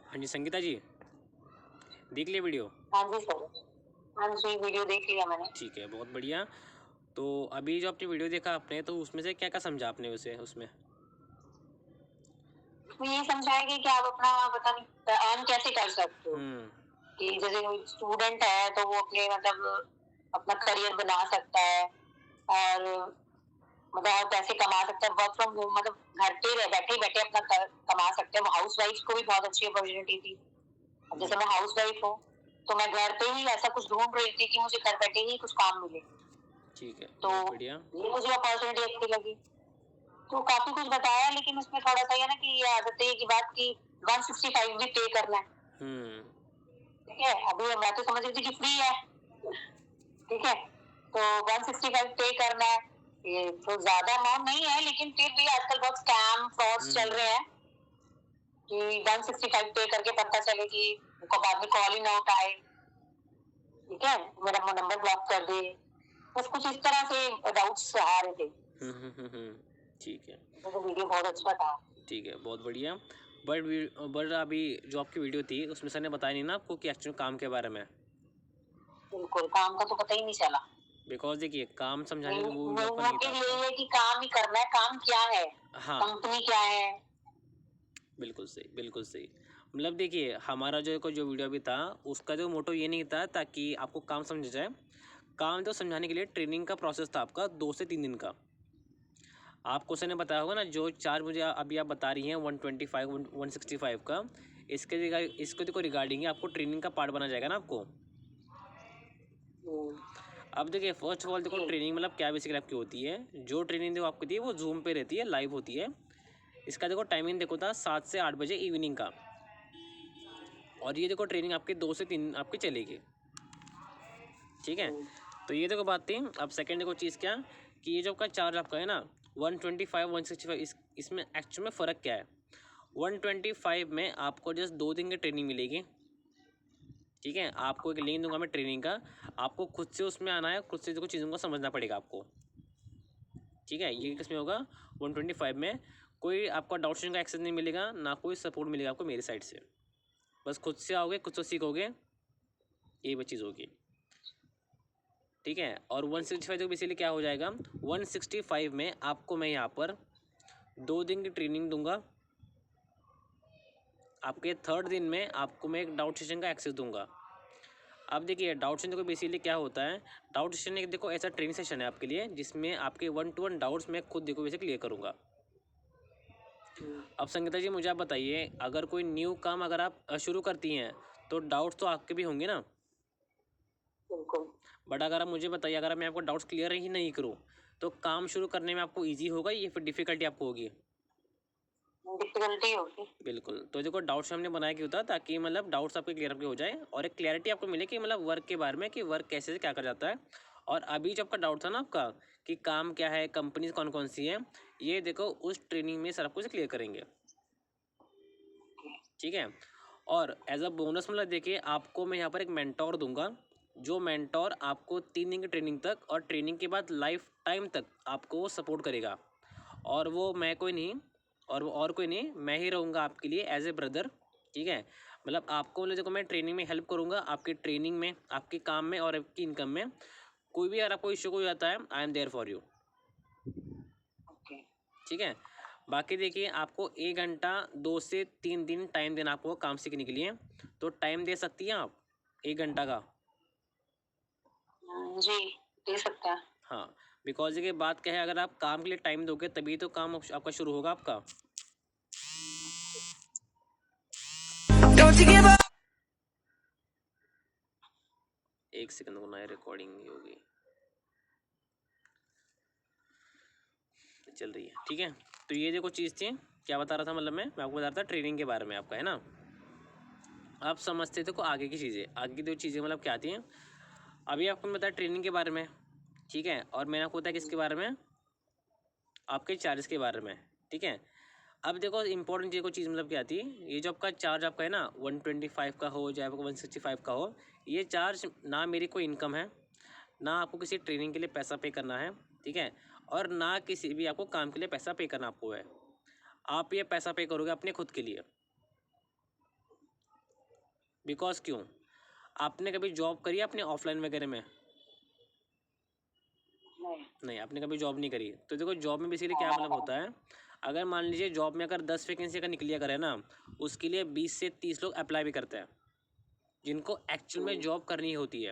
हाँ जी संगीता जी, देख लिया वीडियो? हाँ जी सर। हाँ जी, वीडियो देख लिया मैंने। ठीक है, बहुत बढ़िया। तो अभी जो आपने वीडियो देखा आपने, तो उसमें से क्या-क्या समझा आपने उसे उसमें? उसमें ये समझाया गया कि आप अपना पता नहीं अर्न कैसे कर सकते हो। हुँ, कि जैसे कोई स्टूडेंट है तो वो अपने मतलब अपना करियर बना सकता है और मतलब और पैसे कमा सकता है। वर्क फ्रॉम होम मतलब घर पे बैठे-बैठे अपना कमा सकते हैं। वो हाउसवाइफ को भी बहुत अच्छी अपॉर्च्युनिटी थी। अब जैसे हुँ, मैं हाउसवाइफ हूँ, तो मैं घर पे ही ऐसा कुछ ढूँढ रही थी कि मुझे घर बैठे ही कुछ काम मिले। ठीक है, तो बहुत बढ़िया। ये मुझे अपॉर्च्युनिटी अच्छी लगी। तो काफ़ी कुछ बताया लेकिन उसमें थोड़ा-सा ये है ना कि ये आ जाती है कि बात कि 165 भी पे करना है, हुँ, ठीक है? अभी मैं तो समझ रही थी कि फ्री है, ठीक है? तो 165 पे करना है, ये तो ज़्यादा अमाउंट नहीं है लेकिन फिर भी आजकल बहुत स्कैम, फ्रॉड्स चल हुँ, रहे हैं कि 165 पे करके पता चले कि उनको बाद में कॉल ही ना उठाए, ठीक है? मेरा नंबर ब्लॉक कर दे, बस कुछ इस तरह से डाउट्स आ रहे थे। ठीक है, तो वीडियो बहुत अच्छा था। ठीक है, बहुत बढ़िया। बट अभी जो आपकी वीडियो थी, उसमें सर ने बताया नहीं ना आपको कि एक्चुअल काम के बारे में? बिल्कुल, काम का तो पता ही नहीं चला। बिकॉज़ देखिए, काम समझाने के मेन लिए वो वीडियो मेन आपका नहीं था मोटिव आपका। यही है कि काम ही करना है, काम क्या है? हाँ, कंपनी क्या है? बिल्कुल सही, बिल्कुल सही। मतलब देखिए, हमारा जो वीडियो अभी था, उसका जो मोटो ये नहीं था ताकि आपको काम समझ जाए। काम तो समझाने के लिए ट्रेनिंग का प्रोसेस था आपका 2 से 3 दिन का। आपको सर ने बताया होगा ना जो चार्ज मुझे अभी आप बता रही हैं 125 165 का, इसके देखो रिगार्डिंग ही आपको ट्रेनिंग का पार्ट बना जाएगा ना आपको। हुँ, अब देखिए फर्स्ट ऑफ ऑल देखो जी, ट्रेनिंग मतलब क्या बेसिकली आपकी होती है। जो ट्रेनिंग देखो आपकी थी वो जूम पे रहती है, लाइव होती है। इसका देखो टाइमिंग देखो था 7 से 8 बजे इवनिंग का। और ये देखो ट्रेनिंग आपकी 2 से 3 आपकी चलेगी, ठीक है। हुँ, तो ये देखो बात थी। अब सेकंड देखो चीज़ क्या, कि ये जो आपका चार्ज आपका है ना 125 165, इसमें एक्चुअल में फ़र्क क्या है। 125 में आपको जस्ट 2 दिन की ट्रेनिंग मिलेगी, ठीक है। आपको एक लिंक दूंगा मैं ट्रेनिंग का, आपको खुद से उसमें आना है, खुद से कुछ चीज़ों को समझना पड़ेगा आपको, ठीक है। ये किस में होगा 125 में। कोई आपका डाउट सेशन का एक्सेस नहीं मिलेगा, ना कोई सपोर्ट मिलेगा आपको मेरी साइड से। बस खुद से आओगे, खुद से सीखोगे, ये वो चीज़ होगी, ठीक है। और 165 तो बेसिकली क्या हो जाएगा, 165 में आपको मैं यहाँ पर 2 दिन की ट्रेनिंग दूंगा। आपके थर्ड दिन में आपको मैं एक डाउट सेशन का एक्सेस दूंगा। अब देखिए डाउट सेशन देखो बेसिकली क्या होता है। डाउट सेशन एक देखो ऐसा ट्रेनिंग सेशन है आपके लिए, जिसमें आपके 1 to 1 डाउट्स मैं खुद देखो वैसे क्लियर करूँगा। हुँ, अब संगीता जी मुझे आप बताइए, अगर कोई न्यू काम अगर आप शुरू करती हैं, तो डाउट्स तो आपके भी होंगे ना। बिल्कुल। बट अगर आप मुझे बताइए, अगर मैं आपको डाउट्स क्लियर ही नहीं करूँ, तो काम शुरू करने में आपको ईजी होगा या फिर डिफ़िकल्टी आपको होगी? डिफ़िकल्टी होगी। बिल्कुल। तो देखो डाउट्स हमने बनाया क्यों था, ताकि मतलब डाउट्स आपके क्लियर हो जाए और एक क्लैरिटी आपको मिले कि मतलब वर्क के बारे में, कि वर्क कैसे से क्या कर जाता है। और अभी जो आपका डाउट था ना आपका, कि काम क्या है, कंपनीज कौन कौन सी हैं, ये देखो उस ट्रेनिंग में सर आपको क्लियर करेंगे, ठीक है। और एज अ बोनस मतलब देखिए आपको मैं यहाँ पर एक मेंटोर दूंगा, जो मेंटोर आपको 3 दिन की ट्रेनिंग तक और ट्रेनिंग के बाद लाइफ टाइम तक आपको सपोर्ट करेगा। और वो मैं कोई नहीं, और कोई नहीं, मैं ही रहूँगा आपके लिए एज ए ब्रदर, ठीक है। मतलब आपको मतलब देखो मैं ट्रेनिंग में हेल्प करूँगा, आपकी ट्रेनिंग में, आपके काम में और आपकी इनकम में। कोई भी अगर आपको इशू हो जाता है, I am there for you, okay, ठीक है। बाकी देखिए आपको 1 घंटा 2 से 3 दिन टाइम देना आपको काम सीखने के लिए। तो टाइम दे सकती हैं आप 1 घंटा का? जी, दे सकते हैं। हाँ, बिकॉज देखिए बात क्या है, अगर आप काम के लिए टाइम दोगे तभी तो काम आपका शुरू होगा आपका। एक सेकंड को ना, रिकॉर्डिंग होगी, चल रही है, ठीक है। तो ये देखो चीज़ थी, क्या बता रहा था, मतलब मैं आपको बता रहा था ट्रेनिंग के बारे में आपका, है ना। आप समझते थे को आगे की चीज़ें, आगे की 2 चीज़ें मतलब क्या आती हैं। अभी आपको मैं बताया ट्रेनिंग के बारे में, ठीक है। और मैंने आपको बताया किसके बारे में, आपके चार्जेस के बारे में, ठीक है। अब देखो इंपॉर्टेंट चीज़ को चीज़ मतलब क्या आती है, ये जो आपका चार्ज आपका है ना 125 का हो चाहे आपको 165 का हो, ये चार्ज ना मेरी कोई इनकम है, ना आपको किसी ट्रेनिंग के लिए पैसा पे करना है, ठीक है। और ना किसी भी आपको काम के लिए पैसा पे करना आपको है। आप ये पैसा पे करोगे अपने खुद के लिए, बिकॉज क्यों? आपने कभी जॉब करी है अपने ऑफलाइन वगैरह में? नहीं। नहीं, आपने कभी जॉब नहीं करी। तो देखो जॉब में बेसिकली क्या मतलब होता है, अगर मान लीजिए जॉब में अगर 10 वैकेंसी अगर निकलिया करे ना, उसके लिए 20 से 30 लोग अप्लाई भी करते हैं जिनको एक्चुअल में जॉब करनी होती है।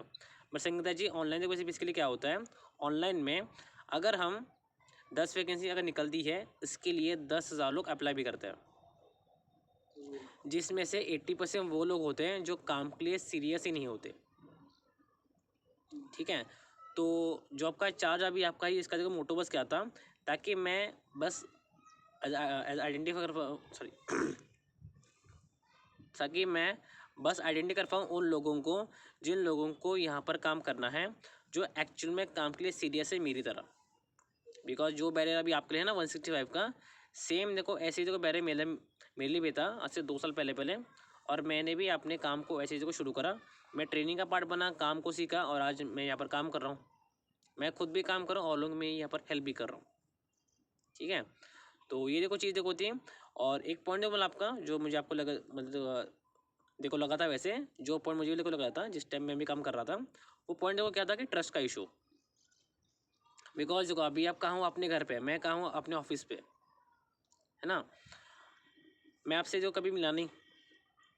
बट संगीता जी ऑनलाइन देखो बेसिकली क्या होता है, ऑनलाइन में अगर हम 10 वैकेंसी अगर निकलती है, इसके लिए 10,000 लोग अप्लाई भी करते हैं, जिसमें से 80% वो लोग होते हैं जो काम के लिए सीरियस ही नहीं होते। ठीक है, तो जॉब का चार्ज अभी आपका ही इसका देखो मोटो बस क्या था, ताकि मैं बस आइडेंटिफाई कर सॉरी ताकि मैं बस आइडेंटिफाई कर पाऊँ उन लोगों को जिन लोगों को यहाँ पर काम करना है, जो एक्चुअल में काम के लिए सीरियस है मेरी तरह। बिकॉज जो बैरियर अभी आपके लिए है ना 165 का, सेम देखो ऐसे ही देखो बैरियर मेरे लिए भी था आज से 2 साल पहले पहले। और मैंने भी अपने काम को ऐसे ही देखो शुरू करा, मैं ट्रेनिंग का पार्ट बना, काम को सीखा, और आज मैं यहाँ पर काम कर रहा हूँ। मैं खुद भी काम कर रहा हूँ और लोग मैं यहाँ पर हेल्प भी कर रहा हूँ। ठीक है, तो ये देखो चीज़ देखो होती है। और एक पॉइंट देखो मतलब आपका जो मुझे आपको लगा मतलब देखो लगा था, वैसे जो पॉइंट मुझे भी देखो लगा था जिस टाइम मैं भी काम कर रहा था, वो पॉइंट देखो क्या था कि ट्रस्ट का इशू। बिकॉज देखो अभी आप कहाँ हो, अपने घर पे, मैं कहाँ हूँ, अपने ऑफिस पे, है ना। मैं आपसे जो कभी मिला नहीं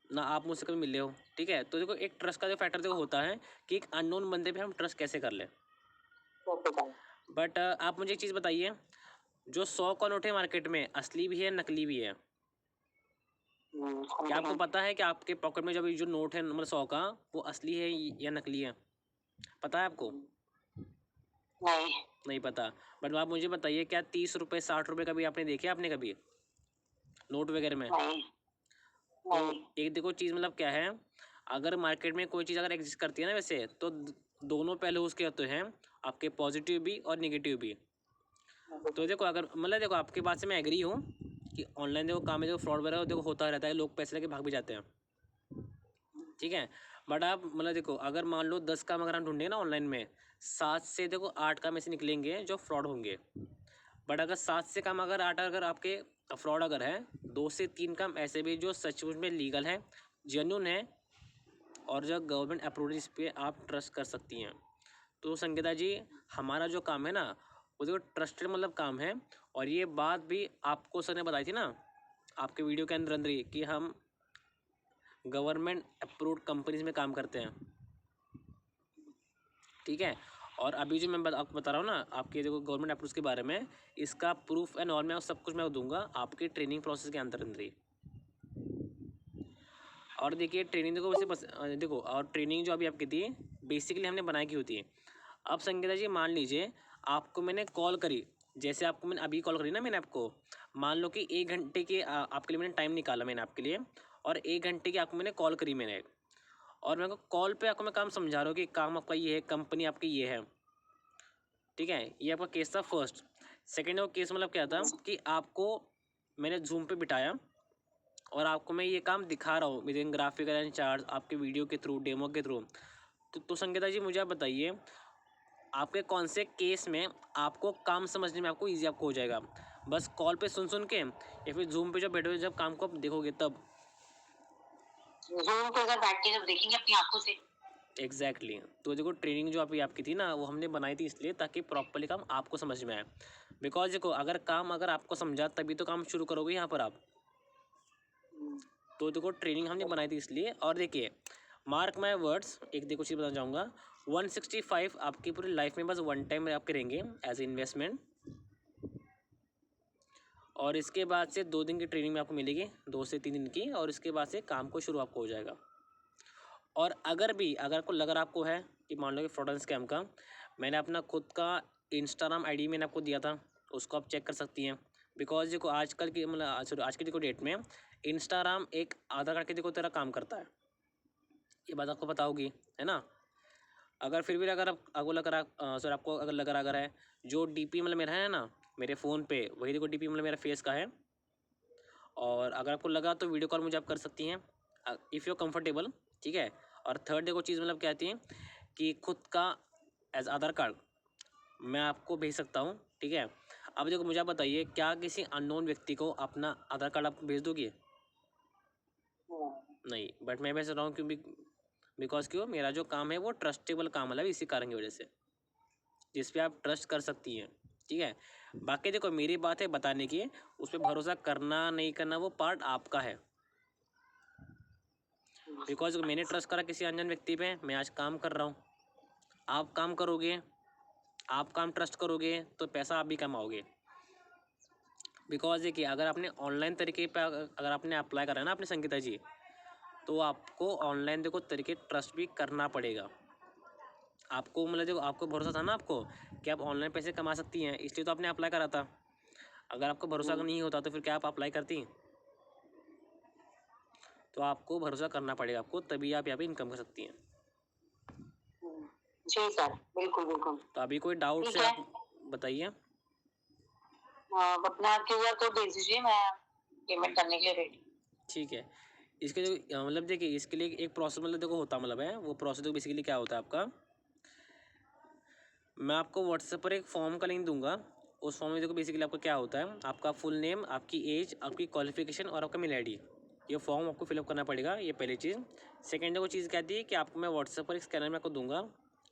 ना, आप मुझसे कभी मिले हो। ठीक है, तो देखो एक ट्रस्ट का जो फैक्टर देखो होता है कि एक अननोन बंदे पे हम ट्रस्ट कैसे कर लें। बट आप मुझे एक चीज़ बताइए, जो 100 का नोट है मार्केट में, असली भी है नकली भी है? क्या आपको पता है कि आपके पॉकेट में जब ये जो नोट है नंबर 100 का, वो असली है या नकली है? पता है आपको? नहीं। नहीं पता। बट आप मुझे बताइए, क्या 30 रुपये 60 रुपये कभी आपने देखे आपने कभी नोट वगैरह में? नहीं। तो नहीं। एक देखो चीज़ मतलब क्या है, अगर मार्केट में कोई चीज़ अगर एग्जिस्ट करती है ना वैसे, तो दोनों पहलू उसके होते हैं, आपके पॉजिटिव भी और निगेटिव भी। तो देखो अगर मतलब देखो आपकी बात से मैं एग्री हूँ कि ऑनलाइन देखो काम में देखो फ्रॉड वगैरह देखो होता रहता है, लोग पैसे लेके भाग भी जाते हैं। ठीक है, बट आप मतलब देखो अगर मान लो 10 काम अगर हम ढूंढेंगे ना ऑनलाइन में, 7 से देखो 8 काम ऐसे निकलेंगे जो फ्रॉड होंगे। बट अगर 7 से काम अगर 8 अगर आपके फ्रॉड अगर है, 2 से 3 काम ऐसे भी जो सचमुच में लीगल है, जेन्युइन है, और जो गवर्नमेंट अप्रूवल इस पर आप ट्रस्ट कर सकती हैं। तो संगीता जी हमारा जो काम है ना, वो देखो ट्रस्टेड मतलब काम है। और ये बात भी आपको सर ने बताई थी ना आपके वीडियो के अंदर अंदर ही, कि हम गवर्नमेंट अप्रूव्ड कंपनीज में काम करते हैं। ठीक है, और अभी जो मैं आपको बता रहा हूँ ना आपके देखो गवर्नमेंट अप्रूव के बारे में, इसका प्रूफ एंड ऑल मैं सब कुछ मैं दूंगा आपके ट्रेनिंग प्रोसेस के अंदर अंदर ही। और देखिए ट्रेनिंग देखो वैसे देखो, और ट्रेनिंग जो अभी आपकी थी बेसिकली हमने बनाई की होती है। अब संगीता जी मान लीजिए आपको मैंने कॉल करी, जैसे आपको मैंने अभी कॉल करी ना मैंने आपको, मान लो कि 1 घंटे के आपके लिए मैंने टाइम निकाला मैंने आपके लिए, और 1 घंटे की आपको मैंने कॉल करी मैंने, और मेरे को कॉल पे आपको मैं काम समझा रहा हूँ कि काम आपका ये है, कंपनी आपकी ये है। ठीक है, ये आपका केस था फर्स्ट। सेकेंड वो केस मतलब क्या था कि आपको मैंने जूम पे बिठाया और आपको मैं ये काम दिखा रहा हूँ with in graphical and chart आपके वीडियो के थ्रू, डेमो के थ्रू। तो संगीता जी मुझे आप बताइए, आपके कौन से केस में आपको काम समझने में आपको ईजी आपको हो जाएगा, बस कॉल पे सुन सुन के, या फिर जूम पे जब बैठोगे जब काम को आप देखोगे तब? जूम पे अगर बैठ के जब देखेंगे अपनी आंखों से। एग्जैक्टली तो देखो ट्रेनिंग जो अभी आपकी थी ना, वो हमने बनाई थी इसलिए ताकि प्रॉपरली काम आपको समझ में आए। बिकॉज देखो अगर काम अगर आपको समझा तभी तो काम शुरू करोगे यहाँ पर आप। तो देखो ट्रेनिंग हमने बनाई थी इसलिए। और देखिए मार्क माई वर्ड्स, एक देखो चीज़ बताना चाहूँगा, 165 आपकी पूरी लाइफ में बस वन टाइम आपके रहेंगे एज इन्वेस्टमेंट। और इसके बाद से 2 दिन की ट्रेनिंग में आपको मिलेगी, 2 से 3 दिन की, और इसके बाद से काम को शुरू आपको हो जाएगा। और अगर आपको लग रहा आपको है कि मान लो कि फ्रॉड एंड स्कैम का, मैंने अपना खुद का इंस्टाग्राम आईडी मैंने आपको दिया था, उसको आप चेक कर सकती हैं। बिकॉज देखो आजकल की मतलब सॉरी आज की देखो डेट में इंस्टाग्राम एक आधार कार्ड की देखो तरह काम करता है, ये बात आपको पता होगी, है ना। अगर फिर भी अगर आप आपको लग रहा सर आपको अगर लग रहा अगर है जो डीपी मतलब मेरा है ना मेरे फ़ोन पे, वही देखो डीपी मतलब मेरा फेस का है। और अगर आपको लगा तो वीडियो कॉल मुझे आप कर सकती हैं इफ़ यू कंफर्टेबल। ठीक है, और थर्ड देखो चीज़ मतलब क्या आती है कि खुद का एज आधार कार्ड मैं आपको भेज सकता हूँ। ठीक है, अब देखो मुझे आप बताइए, क्या किसी अननोन व्यक्ति को अपना आधार कार्ड आप भेज दोगे? नहीं, बट मैं वैसे रहा हूँ क्यों, बिकॉज क्यों, मेरा जो काम है वो ट्रस्टेबल काम है, इसी कारण की वजह से, जिस पे आप ट्रस्ट कर सकती हैं, ठीक है। बाकी देखो मेरी बात है बताने की, उस पर भरोसा करना नहीं करना वो पार्ट आपका है, बिकॉज मैंने ट्रस्ट करा किसी अनजान व्यक्ति पे, मैं आज काम कर रहा हूँ। आप काम करोगे, आप काम ट्रस्ट करोगे तो पैसा आप भी कमाओगे। बिकॉज देखिए अगर आपने ऑनलाइन तरीके पे अगर आपने अप्लाई करा है ना अपने संगीता जी, तो आपको ऑनलाइन देखो तरीके ट्रस्ट भी करना पड़ेगा। आपको मतलब देखो आपको भरोसा था ना आपको कि आप ऑनलाइन पैसे कमा सकती हैं, इसलिए तो आपने अप्लाई करा था। अगर आपको भरोसा नहीं होता तो फिर क्या आप अप्लाई करती? तो आपको भरोसा करना पड़ेगा आपको, तभी आप यहाँ पे इनकम कर सकती हैं। जी सर, बिल्कुल बिल्कुल। तो अभी कोई डाउट ठीक से है, आप बताइए। अपना क्यूआर कोड भेज दीजिए, मैं पेमेंट करने के लिए रेडी। ठीक है, इसके जो मतलब देखिए इसके लिए एक प्रोसेस मतलब देखो होता मतलब है, वो प्रोसेस तो बेसिकली क्या होता है आपका, मैं आपको व्हाट्सएप पर एक फॉर्म का लिंक दूंगा। उस फॉर्म में देखो बेसिकली आपका क्या होता है, आपका फुल नेम, आपकी एज, आपकी क्वालिफिकेशन और आपका मेल आईडी, ये फॉर्म आपको फिलअप करना पड़ेगा, ये पहली चीज़। सेकेंड वो चीज़ कहती है कि आपको मैं व्हाट्सएप पर एक स्कैनर में आपको दूंगा,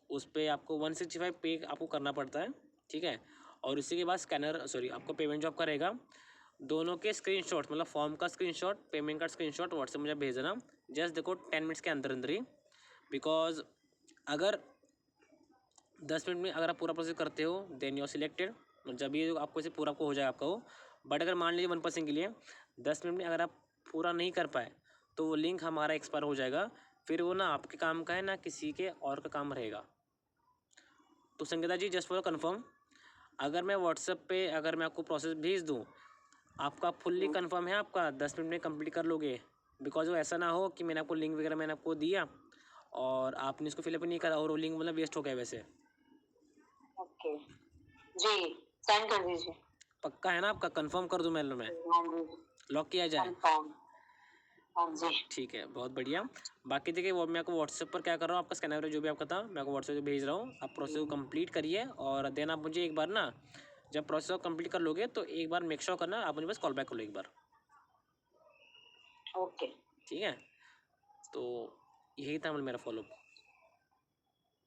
उस पर आपको 165 पे आपको करना पड़ता है, ठीक है। और उसी के बाद स्कैनर आपको पेमेंट जो आपका रहेगा, दोनों के स्क्रीनशॉट मतलब फॉर्म का स्क्रीनशॉट, पेमेंट का स्क्रीनशॉट व्हाट्सएप मुझे भेज देना, जस्ट देखो 10 मिनट्स के अंदर अंदर ही। बिकॉज अगर 10 मिनट में अगर आप पूरा प्रोसेस करते हो देन यू आर सिलेक्टेड, जब ये आपको इसे पूरा आपको हो जाए आपका हो। बट अगर मान लीजिए 1% के लिए 10 मिनट में अगर आप पूरा नहीं कर पाए तो वो लिंक हमारा एक्सपायर हो जाएगा, फिर वो ना आपके काम का है ना किसी के और का काम रहेगा। तो संगीता जी जस्ट फॉर कंफर्म, अगर मैं व्हाट्सएप पे अगर मैं आपको प्रोसेस भेज दूँ, आपका फुल्ली कंफर्म है आपका 10 मिनट में कंप्लीट कर लोगे? बिकॉज वो ऐसा ना हो कि मैंने आपको लिंक वगैरह मैंने आपको दिया और आपने इसको फिलअप नहीं करा और वो लिंक मतलब वेस्ट हो गया वैसे। ओके जी, सेंड कर दीजिए। पक्का है ना आपका? कंफर्म कर दूं मेल में, हाँ जी, लॉक किया जाए? कंफर्म। हाँ जी। ठीक है, बहुत बढ़िया। बाकी देखिए वो मैं आपको व्हाट्सएप पर क्या कर रहा हूँ, आपका स्कैनर जो भी आपका था मैं आपको व्हाट्सएप पे भेज रहा हूँ, आप प्रोसेस को कंप्लीट करिए और देन आप मुझे एक बार ना जब प्रोसेस को कंप्लीट कर लोगे तो एक बार मेक श्योर करना, आप मुझे बस कॉल बैक कर लो एक बार, ओके। ठीक है। तो यही था मतलब मेरा फॉलोअप।